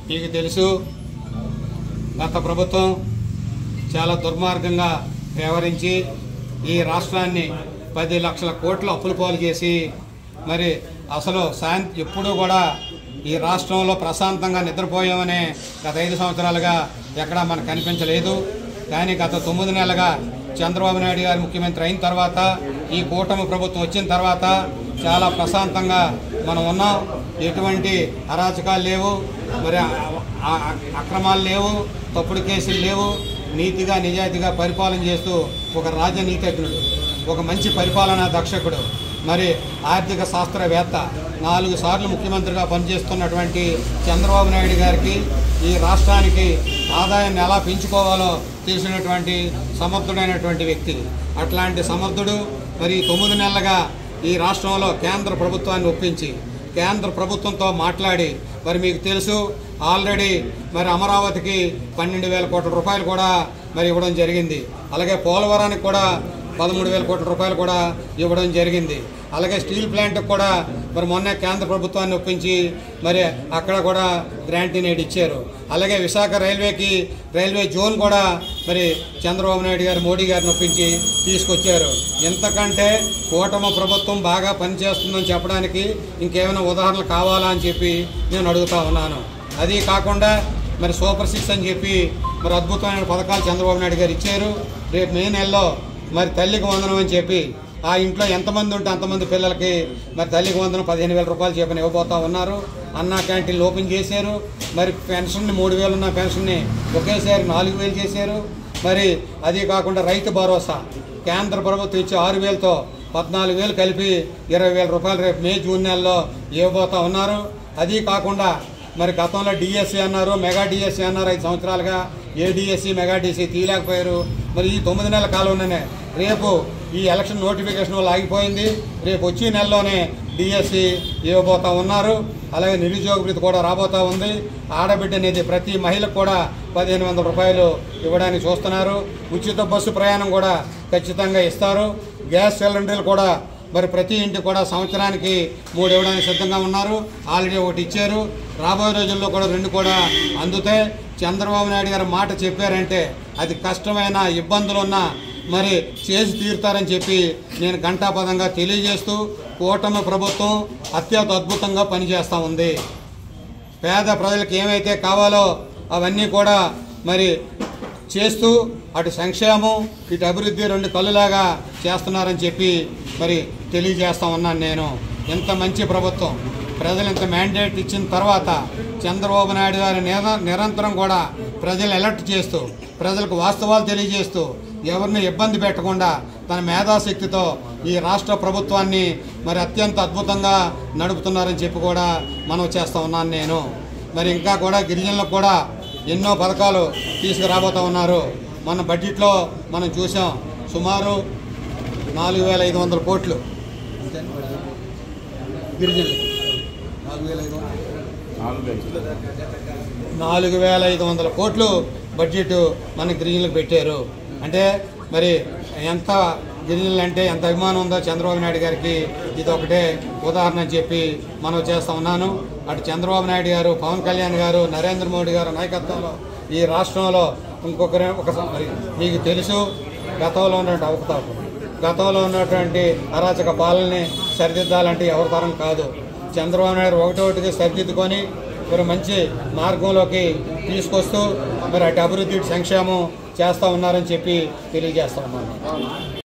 మీకు తెలుసు గత ప్రభుత్వం చాలా దుర్మార్గంగా వ్యవహరించి ఈ రాష్ట్రాన్ని 10 లక్షల కోట్ల అప్పుల పాలు చేసి మరి అసలు ఎప్పుడూ కూడా ఈ రాష్ట్రంలో ప్రశాంతంగా నిద్రపోయామనే గత 5 సంవత్సరాలుగా ఎక్కడా మనకు కనిపించలేదు. కానీ గత 9 నెలలుగా చంద్రబాబు నాయుడు గారు ముఖ్యమంత్రి అయిన తర్వాత ఈ కూటమి ప్రభుత్వం వచ్చిన తర్వాత చాలా ప్రశాంతంగా మనం ఉన్నాం. ఎటువంటి అరాచకాలు లేవు, మరి అక్రమాలు లేవు, తప్పుడు కేసులు లేవు. నీతిగా నిజాయితీగా పరిపాలన చేస్తూ ఒక రాజనీతిజ్ఞుడు, ఒక మంచి పరిపాలనా దక్షకుడు, మరి ఆర్థిక శాస్త్రవేత్త, 4 సార్లు ముఖ్యమంత్రిగా పనిచేస్తున్నటువంటి చంద్రబాబు నాయుడు గారికి ఈ రాష్ట్రానికి ఆదాయాన్ని ఎలా పెంచుకోవాలో తెలిసినటువంటి సమర్థుడైనటువంటి వ్యక్తి. అట్లాంటి సమర్థుడు మరి 9 నెలలుగా ఈ రాష్ట్రంలో కేంద్ర ప్రభుత్వాన్ని ఒప్పించి కేంద్ర ప్రభుత్వంతో మాట్లాడి మరి మీకు తెలుసు ఆల్రెడీ మరి అమరావతికి 12,000 కోట్ల రూపాయలు కూడా మరి ఇవ్వడం జరిగింది. అలాగే పోలవరానికి కూడా 13,000 కోట్ల రూపాయలు కూడా ఇవ్వడం జరిగింది. అలాగే స్టీల్ ప్లాంట్కి కూడా మరి మొన్నే కేంద్ర ప్రభుత్వాన్ని ఒప్పించి మరి అక్కడ కూడా గ్రాంటీని ఇచ్చారు. అలాగే విశాఖ రైల్వే జోన్ కూడా మరి చంద్రబాబు నాయుడు గారు మోడీ గారిని ఒప్పించి తీసుకొచ్చారు. ఇంతకంటే కూటమి ప్రభుత్వం బాగా పనిచేస్తుందని చెప్పడానికి ఇంకేమైనా ఉదాహరణలు కావాలా అని చెప్పి నేను అడుగుతా ఉన్నాను. అది కాకుండా మరి సూపర్ 6 అని చెప్పి మరి అద్భుతమైన పథకాలు చంద్రబాబు నాయుడు గారు ఇచ్చారు. రేపు మే నెలలో మరి తల్లికి వందనం అని చెప్పి ఆ ఇంట్లో ఎంతమంది ఉంటే అంతమంది పిల్లలకి మరి తల్లికి వందనం 15,000 రూపాయలు చెప్పని ఇవ్వబోతా ఉన్నారు. అన్నా క్యాంటీన్లు ఓపెన్ చేశారు. మరి పెన్షన్ని 3,000 ఉన్న పెన్షన్ని ఒకేసారి 4,000 చేశారు. మరి అది కాకుండా రైతు భరోసా కేంద్ర ప్రభుత్వం ఇచ్చే 6,000తో 14,000 కలిపి 20,000 రూపాయలు రేపు మే జూన్ నెలలో ఇవ్వబోతా ఉన్నారు. అది కాకుండా మరి గతంలో డిఎస్సీ అన్నారు, మెగా డిఎస్సీ అన్నారు. 5 సంవత్సరాలుగా ఏ డిఎస్సీ మెగా డిఎస్సీ తీయలేకపోయారు. మరి ఈ 9 నెలల కాలంలోనే రేపు ఈ ఎలక్షన్ నోటిఫికేషన్ వల్ల ఆగిపోయింది. రేపు వచ్చే నెలలోనే డిఎస్సీ ఇవ్వబోతా ఉన్నారు. అలాగే నిరుద్యోగ భృతి కూడా రాబోతా ఉంది. ఆడబిడ్డ అనేది ప్రతి మహిళకు కూడా 1,500 రూపాయలు ఇవ్వడానికి చూస్తున్నారు. ఉచిత బస్సు ప్రయాణం కూడా ఖచ్చితంగా ఇస్తారు. గ్యాస్ సిలిండర్లు కూడా మరి ప్రతి ఇంటికి కూడా సంవత్సరానికి 3 ఇవ్వడానికి సిద్ధంగా ఉన్నారు. ఆల్రెడీ 1 ఇచ్చారు. రాబోయే రోజుల్లో కూడా 2 కూడా అందుతాయి. చంద్రబాబు నాయుడు గారు మాట చెప్పారంటే అది కష్టమైన ఇబ్బందులున్నా మరి చేసి తీరుతారని చెప్పి నేను ఘంటాపదంగా తెలియజేస్తూ కూటమి ప్రభుత్వం అత్యంత అద్భుతంగా పనిచేస్తూ ఉంది. పేద ప్రజలకు ఏమైతే కావాలో అవన్నీ కూడా మరి చేస్తూ అటు సంక్షేమం ఇటు అభివృద్ధి 2 కళ్ళులాగా చేస్తున్నారని చెప్పి మరి తెలియజేస్తా ఉన్నాను. నేను ఎంత మంచి ప్రభుత్వం, ప్రజలు ఇంత మ్యాండేట్ ఇచ్చిన తర్వాత చంద్రబాబు నాయుడు గారి నిరంతరం కూడా ప్రజలు అలర్ట్ చేస్తూ ప్రజలకు వాస్తవాలు తెలియజేస్తూ ఎవరిని ఇబ్బంది పెట్టకుండా తన మేధాశక్తితో ఈ రాష్ట్ర ప్రభుత్వాన్ని మరి అత్యంత అద్భుతంగా నడుపుతున్నారని చెప్పి కూడా మనం చేస్తూ ఉన్నాను నేను. మరి ఇంకా కూడా గిరిజనులకు కూడా ఎన్నో పథకాలు తీసుకురాబోతూ ఉన్నారు. మన బడ్జెట్లో మనం చూసాం సుమారు 4,500 కోట్లు గిరిజనులకి 4,500 కోట్లు బడ్జెట్ మన గిరిజనులకు పెట్టారు. అంటే మరి ఎంత గిరిజనులు అంటే ఎంత అభిమానం ఉందో చంద్రబాబు నాయుడు గారికి ఇది ఒకటే ఉదాహరణ అని చెప్పి మనం చేస్తూ ఉన్నాను. అటు చంద్రబాబు నాయుడు గారు, పవన్ కళ్యాణ్ గారు, నరేంద్ర మోడీ గారు నాయకత్వంలో ఈ రాష్ట్రంలో మరి మీకు తెలుసు గతంలో ఉన్నటువంటి అవకతవకలు, గతంలో ఉన్నటువంటి అరాచక పాలనని సరిదిద్దాలంటే ఎవరి తరం కాదు. చంద్రబాబు నాయుడు ఒకటొకటిగా సరిదిద్దుకొని మరి మంచి మార్గంలోకి తీసుకొస్తూ మరి అటు అభివృద్ధి సంక్షేమం చేస్తూ ఉన్నారని చెప్పి తెలియజేస్తా ఉన్నాను.